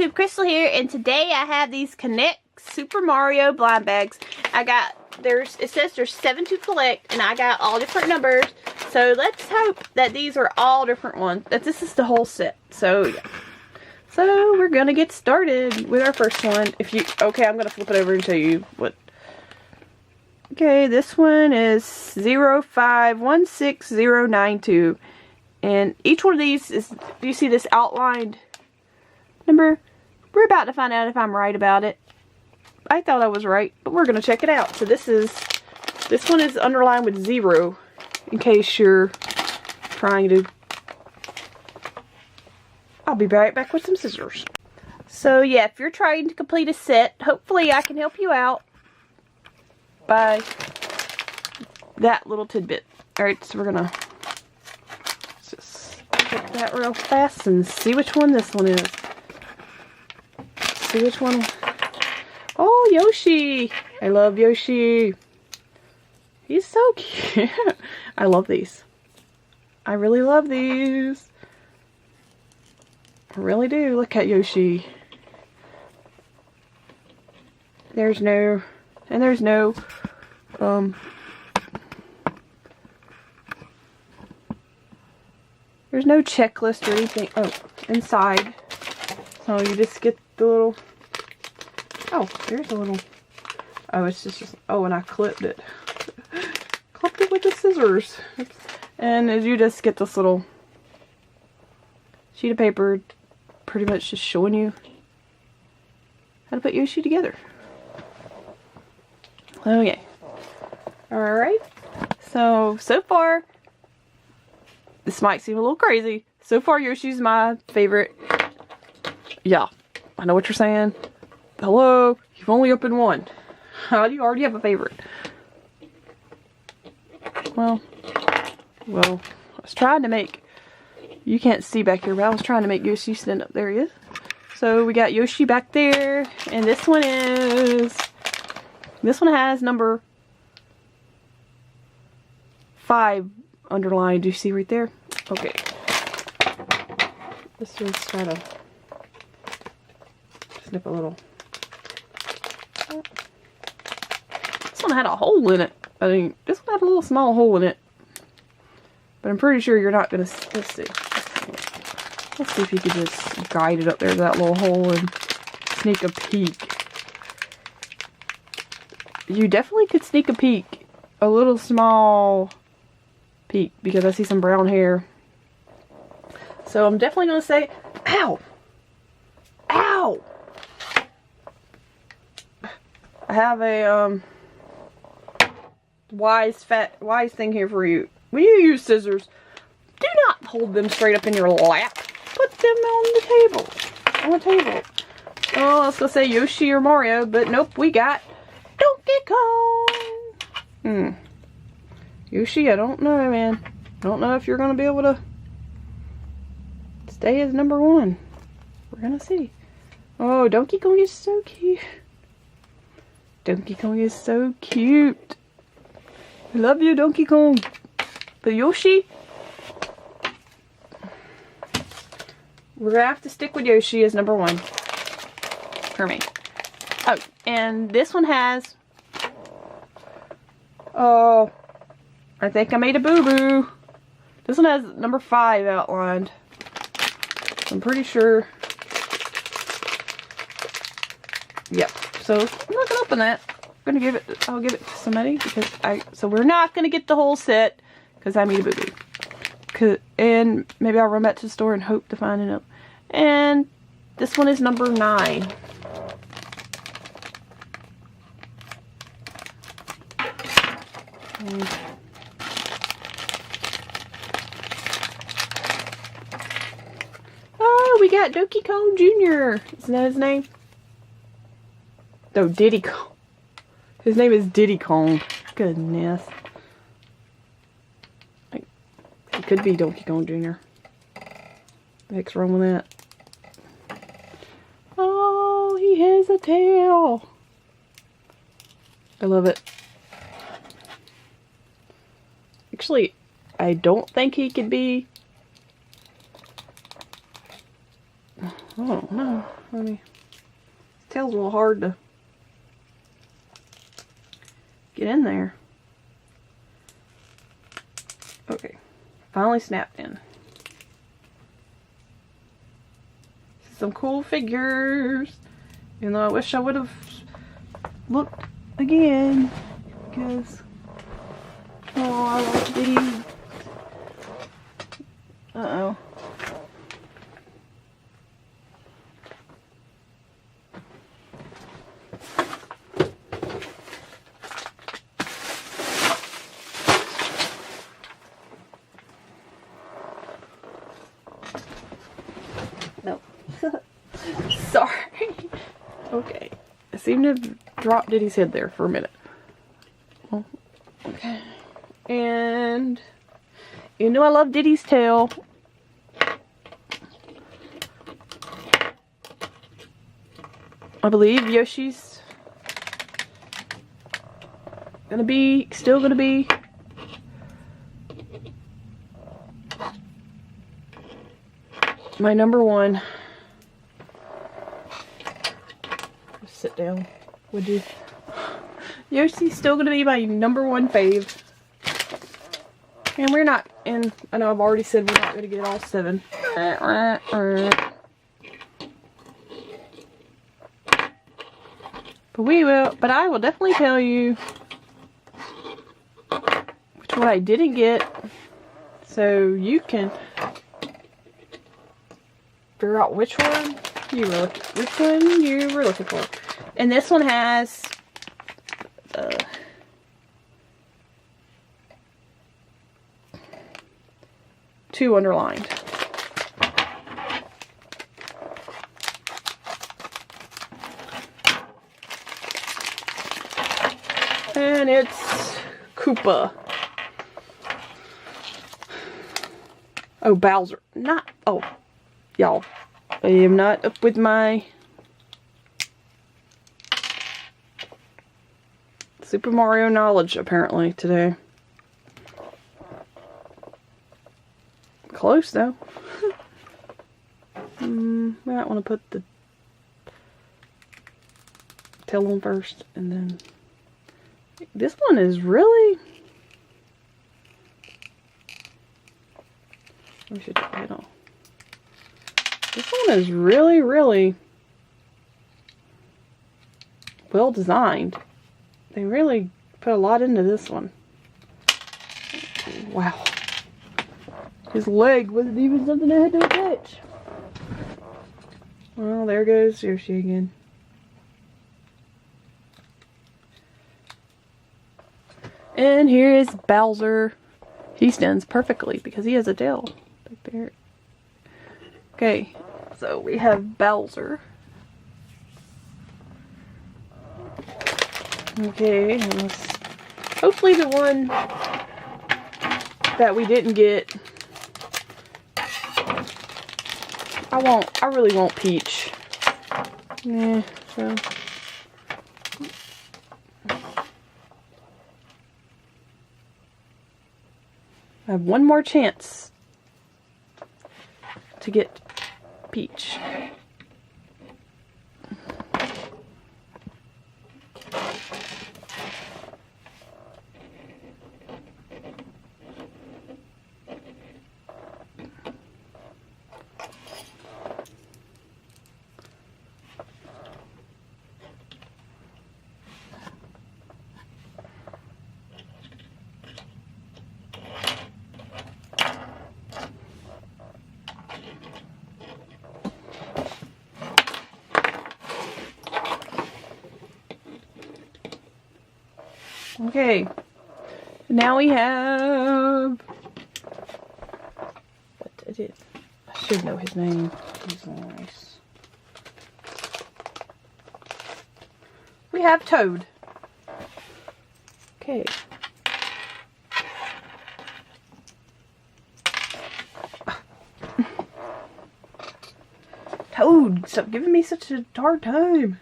YouTube, Crystal here, and today I have these Connect Super Mario blind bags. It says there's 7 to collect, and I got all different numbers. So let's hope that these are all different ones, that this is the whole set. So yeah. So we're gonna get started with our first one. Okay, I'm gonna flip it over and show you what. Okay, this one is 0516092. And each one of these is, do you see this outlined number? We're about to find out if I'm right about it. I thought I was right, but we're going to check it out. So this one is underlined with 0, in case you're trying to. I'll be right back with some scissors. So yeah, if you're trying to complete a set, hopefully I can help you out by that little tidbit. Alright, so we're going to get that real fast and see which one this one is. See which one. Oh, Yoshi! I love Yoshi. He's so cute. I love these. I really love these. I really do. Look at Yoshi. There's no checklist or anything. Oh, inside. So you just get the little. Oh, there's a little. Oh, it's just. Oh, and I clipped it. Clipped it with the scissors. Oops. And you just get this little sheet of paper, pretty much just showing you how to put Yoshi together. Okay. Alright. So far, this might seem a little crazy. So far, Yoshi's my favorite. Yeah, I know what you're saying. Hello, you've only opened one. How do you already have a favorite? Well, I was trying to make, you can't see back here, but I was trying to make Yoshi stand up. There he is. So we got Yoshi back there, and this one has number 5 underlined. Do you see right there? Okay. This one's trying to snip a little. This one had a hole in it. I think this one had a little small hole in it. But I'm pretty sure you're not gonna. Let's see. Let's see if you could just guide it up there to that little hole and sneak a peek. You definitely could sneak a peek. A little small peek, because I see some brown hair. So I'm definitely gonna say, ow! Ow! I have a wise thing here for you. When you use scissors, do not hold them straight up in your lap. Put them on the table. Oh, I was gonna say Yoshi or Mario, but nope, we got Donkey Kong. Yoshi, I don't know, man. I don't know if you're gonna be able to stay as number 1. We're gonna see. Oh, Donkey Kong is so cute. Donkey Kong is so cute. I love you, Donkey Kong. But Yoshi, we're gonna have to stick with Yoshi as number 1 for me. Oh, and this one has. Oh, I think I made a boo-boo. This one has number 5 outlined. I'm pretty sure. Yep. So I'm not gonna open that. I'll give it to somebody so we're not gonna get the whole set because I made a boo-boo. And maybe I'll run back to the store and hope to find it. And this one is number 9. Oh, we got Donkey Kong Jr. Isn't that his name? No, Diddy Kong. His name is Diddy Kong. Goodness. He could be Donkey Kong Jr. The heck's wrong with that? Oh, he has a tail. I love it. Actually, I don't think he could be. I don't know. let me, tail's a little hard to get in there. Okay, finally snapped in. Some cool figures. Even though I wish I would have looked again, because oh, I love Diddy. Uh-oh. No. Sorry. Okay. I seem to have dropped Diddy's head there for a minute. Oh, okay. And you know I love Diddy's tail. I believe Yoshi's still gonna be my number one. Just sit down, would you? Yoshi's still gonna be my number one fave. And we're not, and I know I've already said we're not gonna get all 7. But we will, but I will definitely tell you which one I didn't get, so you can figure out which one you were looking for. And this one has 2 underlined. And it's Koopa. Oh, Bowser. Oh, y'all. I am not up with my Super Mario knowledge, apparently, today. Close, though. We might want to put the tail on first, and then... This one is really... We should take the head off. This one is really, really well designed. They really put a lot into this one. Wow. His leg wasn't even something I had to attach. Well, there goes Yoshi again. And here is Bowser. He stands perfectly because he has a tail back there. Okay, so we have Bowser. Okay, and hopefully the one that we didn't get. I really want Peach. Yeah, so. I have one more chance to get Peach. Okay, now we have, I should know his name. He's nice. We have Toad. Okay. Toad, stop giving me such a hard time.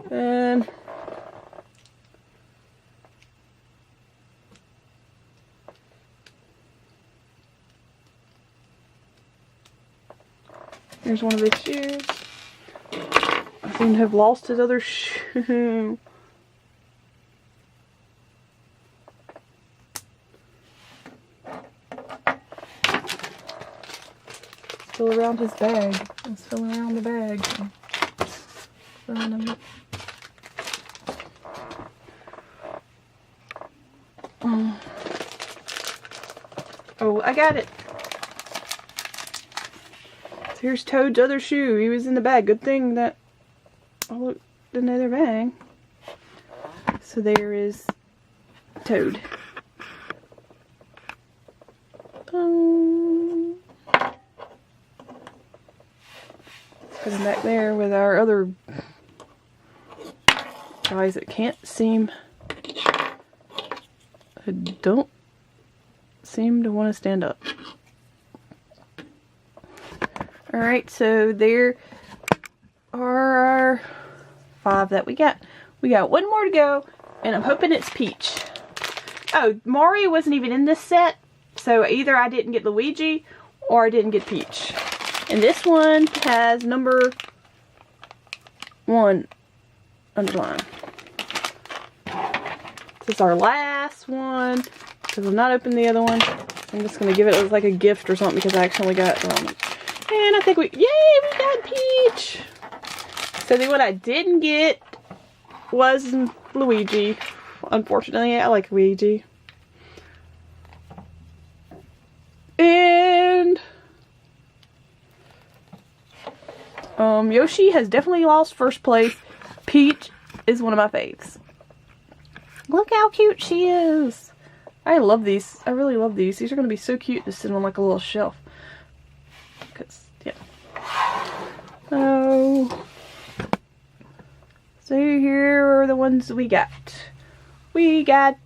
And Here's one of his shoes. I seem to have lost his other shoe. Still around his bag. It's still around the bag. Oh, I got it. So here's Toad's other shoe. He was in the bag. Good thing that I looked in another bag. So there is Toad. Put him back there with our other guys that can't seem, don't seem to want to stand up. Alright, so there are our 5 that we got. We got one more to go, and I'm hoping it's Peach. Oh, Mario wasn't even in this set, so either I didn't get Luigi or I didn't get Peach. And this one has number 1 underlined. This is our last one, because I'm not opening the other one. I'm just going to give it as like a gift or something because I actually got and I think yay, we got Peach! So the one I didn't get was Luigi. Unfortunately, I like Luigi. And Yoshi has definitely lost first place. Peach is one of my faves. Look how cute she is. I love these. I really love these. These are going to be so cute to sit on like a little shelf. Because, yeah. So here are the ones we got. We got,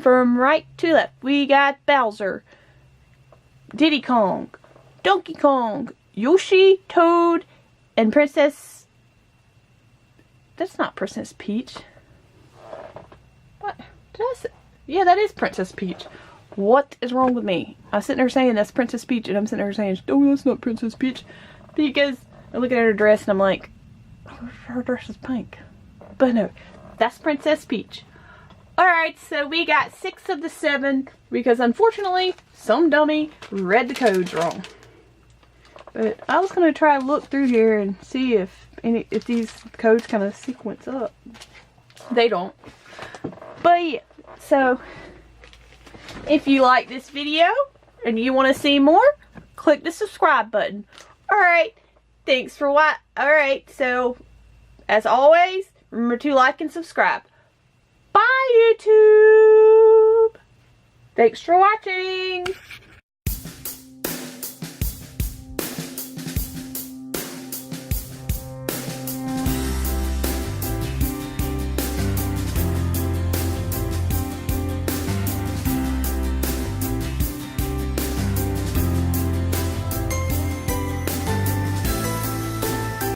from right to left, we got Bowser, Diddy Kong, Donkey Kong, Yoshi, Toad, and Princess... That's not Princess Peach. What? Did I say? Yeah, that is Princess Peach. What is wrong with me? I was sitting there saying that's Princess Peach, and I'm sitting there saying, oh, that's not Princess Peach. Because I'm looking at her dress, and I'm like, her dress is pink. But no, that's Princess Peach. Alright, so we got 6 of the 7, because unfortunately, some dummy read the codes wrong. But I was going to try to look through here and see if these codes kind of sequence up. They don't. But yeah, so if you like this video and you want to see more, click the subscribe button. Alright, thanks for watching. Alright, so as always, remember to like and subscribe. Bye, YouTube! Thanks for watching!